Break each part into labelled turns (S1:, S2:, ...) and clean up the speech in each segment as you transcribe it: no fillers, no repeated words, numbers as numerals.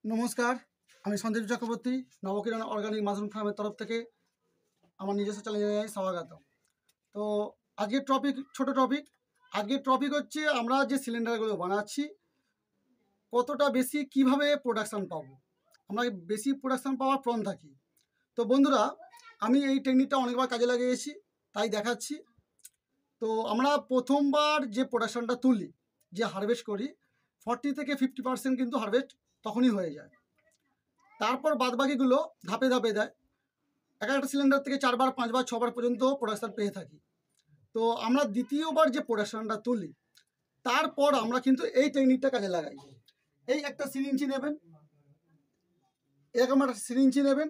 S1: নমস্কার, আমি Sandeep Chakraborty, নবকিরণ organic mushroom ফার্মের তরফ থেকে আমার নিজস্ব চ্যানেলে স্বাগত। তো আজকের টপিক ছোট টপিক। আজকের টপিক হচ্ছে আমরা যে সিলিন্ডারগুলো বানাচ্ছি কতটা বেশি কিভাবে প্রোডাকশান পাবো, আমরা বেশি প্রোডাকশান পাওয়ার প্রণ থাকি। তো বন্ধুরা, আমি এই টেকনিকটা অনেকবার কাজে লাগিয়েছি, তাই দেখাচ্ছি। তো আমরা প্রথমবার যে প্রোডাকশানটা তুলি, যে হারভেস্ট করি, 40 থেকে 50% কিন্তু হারভেস্ট তখনই হয়ে যায়। তারপর বাদবাকিগুলো ধাপে ধাপে দেয়। এক একটা সিলিন্ডার থেকে 4 বার 5 বার 6 বার পর্যন্ত প্রোডাকশান পেয়ে থাকি। তো আমরা দ্বিতীয়বার যে প্রোডাকশানটা তুলি, তারপর আমরা কিন্তু এই টেকনিকটা কাজে লাগাই। এই একটা সিরিঞ্জি নেবেন, এরকম একটা সিরিঞ্জি নেবেন।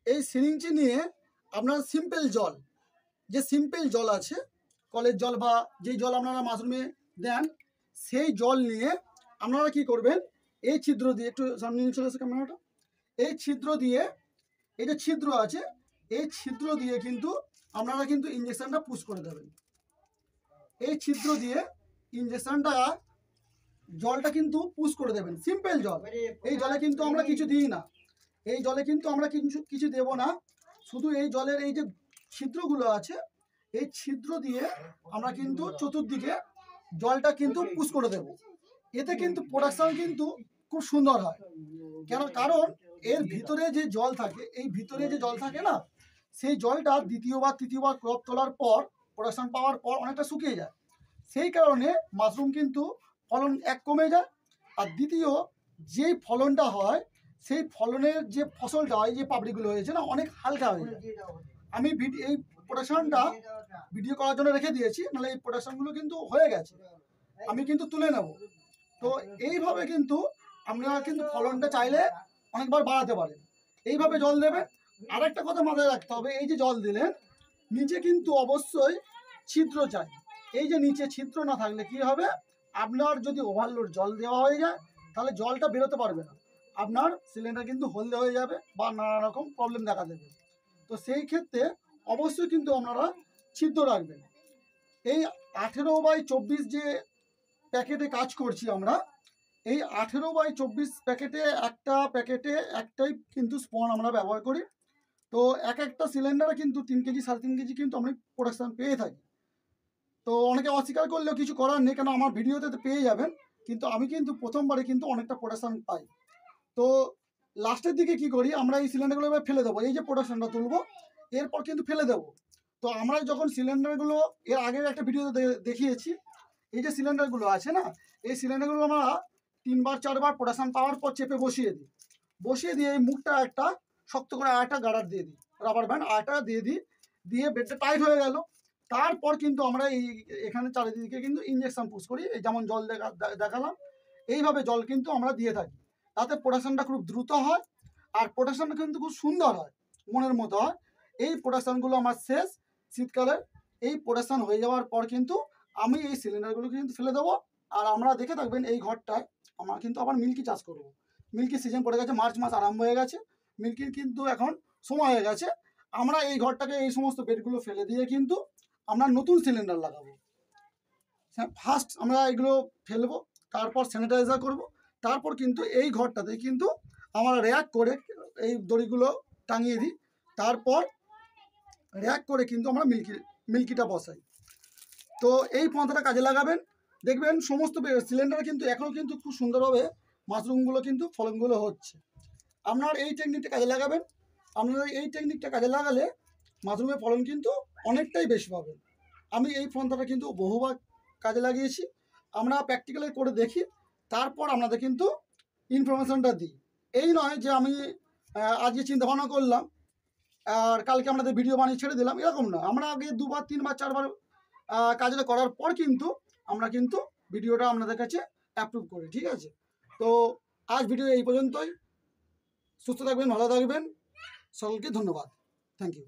S1: এই সিরিঞ্জি নিয়ে আপনার সিম্পল জল, যে সিম্পল জল আছে, কলের জল বা যেই জল আপনারা মাশরুমে দেন, সেই জল নিয়ে আপনারা কি করবেন, এই ছিদ্র দিয়ে, একটু সামনে নিয়ে চলে আসে ক্যামেরাটা, এই ছিদ্র দিয়ে, এই যে ছিদ্র আছে, এই ছিদ্র দিয়ে কিন্তু আপনারা কিন্তু ইঞ্জেকশনটা পুশ করে দেবেন। এই ছিদ্র দিয়ে ইঞ্জেকশনটা, জলটা কিন্তু পুশ করে দেবেন। সিম্পল জল, এই জলে কিন্তু আমরা কিছু দিই না, এই জলে কিন্তু আমরা কিছু দেব না। শুধু এই জলের এই যে ছিদ্রগুলো আছে, এই ছিদ্র দিয়ে আমরা কিন্তু চতুর্দিকে জলটা কিন্তু পুশ করে দেব। এতে কিন্তু প্রোডাকশন কিন্তু খুব সুন্দর হয়। কারণ এর ভিতরে যে জল থাকে, এই ভিতরে যে জল থাকে না, সেই জলটা দ্বিতীয়বার তৃতীয়বার ক্রপ তোলার পর, প্রোডাকশন পাওয়ার পর অনেকটা শুকিয়ে যায়। সেই কারণে মাশরুম কিন্তু ফলন এক কমে যায়, আর দ্বিতীয় যেই ফলনটা হয়, সেই ফলনের যে ফসলটা হয়, যে পাপড়িগুলো হয়েছে না, অনেক হালকা হয়ে যায়। আমি এই প্রোডাকশনটা ভিডিও করার জন্য রেখে দিয়েছি, নাহলে এই প্রোডাকশনগুলো কিন্তু হয়ে গেছে, আমি কিন্তু তুলে নেব। তো এইভাবে কিন্তু আপনারা কিন্তু ফলনটা চাইলে অনেকবার বাড়াতে পারেন। এইভাবে জল দেবেন। আর একটা কথা মাথায় রাখতে হবে, এই যে জল দিলেন, নিচে কিন্তু অবশ্যই ছিদ্র চাই। এই যে নিচে ছিদ্র না থাকলে কি হবে, আপনার যদি ওভারলোড জল দেওয়া হয়ে যায়, তাহলে জলটা বেরোতে পারবে না, আপনার সিলিন্ডার কিন্তু হলদে হয়ে যাবে বা নানা রকম প্রবলেম দেখা দেবে। তো সেই ক্ষেত্রে অবশ্যই কিন্তু আপনারা ছিদ্র রাখবেন। এই 18x24 যে প্যাকেটে কাজ করছি আমরা, এই 18x24 প্যাকেটে, একটা প্যাকেটে একটাই কিন্তু স্পন আমরা ব্যবহার করি। তো একটা সিলিন্ডারে কিন্তু 3 কেজি 3.5 কেজি কিন্তু আমরা প্রোডাকশান পেয়ে থাকি। তো অনেকে অস্বীকার করলেও কিছু করার নেই, কেন আমার ভিডিওতে তো পেয়ে যাবেন। কিন্তু আমি কিন্তু প্রথমবারে কিন্তু অনেকটা প্রোডাকশান পাই। তো লাস্টের দিকে কি করি, আমরা এই সিলিন্ডারগুলো এবার ফেলে দেবো। এই যে প্রোডাকশানটা তুলবো, এরপর কিন্তু ফেলে দেবো। তো আমরা যখন সিলিন্ডারগুলো, এর আগের একটা ভিডিওতে দেখিয়েছি, এই যে সিলিন্ডারগুলো আছে না, এই সিলিন্ডারগুলো আমরা 3 বার 4 বার প্রোডাকশান পাওয়ার পর চেপে বসিয়ে দিয়ে এই মুখটা একটা শক্ত করে আটা গার্ডার দিয়ে দিই, রাবার ব্যান্ড আটা দিয়ে দিয়ে বেডটা টাইট হয়ে গেল। তারপর কিন্তু আমরা এখানে চারিদিকে কিন্তু ইঞ্জেকশন পুশ করি, এই যেমন জল দেখালাম, এইভাবে জল কিন্তু আমরা দিয়ে থাকি। তাতে প্রোডাকশানটা খুব দ্রুত হয়, আর প্রোডাকশানটা কিন্তু খুব সুন্দর হয়, মনের মতো হয়। এই প্রোডাকশানগুলো আমার শেষ শীতকালের। এই প্রোডাকশান হয়ে যাওয়ার পর কিন্তু আমি এই সিলিন্ডারগুলো কিন্তু ফেলে দেবো। আর আমরা দেখে থাকবেন এই ঘরটায় আমরা কিন্তু আবার মিল্কি চাষ করব। মিল্কির সিজন পড়ে গেছে, মার্চ মাস আরম্ভ হয়ে গেছে, মিল্কির কিন্তু এখন সময় হয়ে গেছে। আমরা এই ঘরটাকে, এই সমস্ত বেডগুলো ফেলে দিয়ে কিন্তু আমরা নতুন সিলিন্ডার লাগাবো। ফার্স্ট আমরা এগুলো ফেলবো, তারপর স্যানিটাইজার করব, তারপর কিন্তু এই ঘরটাতে কিন্তু আমরা র্যাক করে এই দড়িগুলো টাঙিয়ে দিই, তারপর র্যাক করে কিন্তু আমরা মিল্কিটা বসাই। তো এই পন্থাটা কাজে লাগাবেন, দেখবেন সমস্ত সিলিন্ডার কিন্তু এখনও কিন্তু খুব সুন্দরভাবে মাশরুমগুলো কিন্তু ফলনগুলো হচ্ছে। আপনার এই টেকনিকটা কাজে লাগাবেন। আপনারা এই টেকনিকটা কাজে লাগালে মাশরুমের ফলন কিন্তু অনেকটাই বেশি পাবেন। আমি এই পন্থাটা কিন্তু বহুবার কাজে লাগিয়েছি, আমরা প্র্যাকটিক্যালে করে দেখি, তারপর আপনাদের কিন্তু ইনফরমেশনটা দিই। এই নয় যে আমি আজকে চিন্তাভাবনা করলাম আর কালকে আপনাদের ভিডিও বানিয়ে ছেড়ে দিলাম, এরকম না। আমরা আগে 2 বার 3 বার 4 বার কাজটা করার পর কিন্তু আমরা কিন্তু ভিডিওটা আপনাদের কাছে অ্যাপ্রুভ করি, ঠিক আছে? তো আজ ভিডিও এই পর্যন্তই। সুস্থ থাকবেন, ভালো থাকবেন, সকলকে ধন্যবাদ, থ্যাংক ইউ।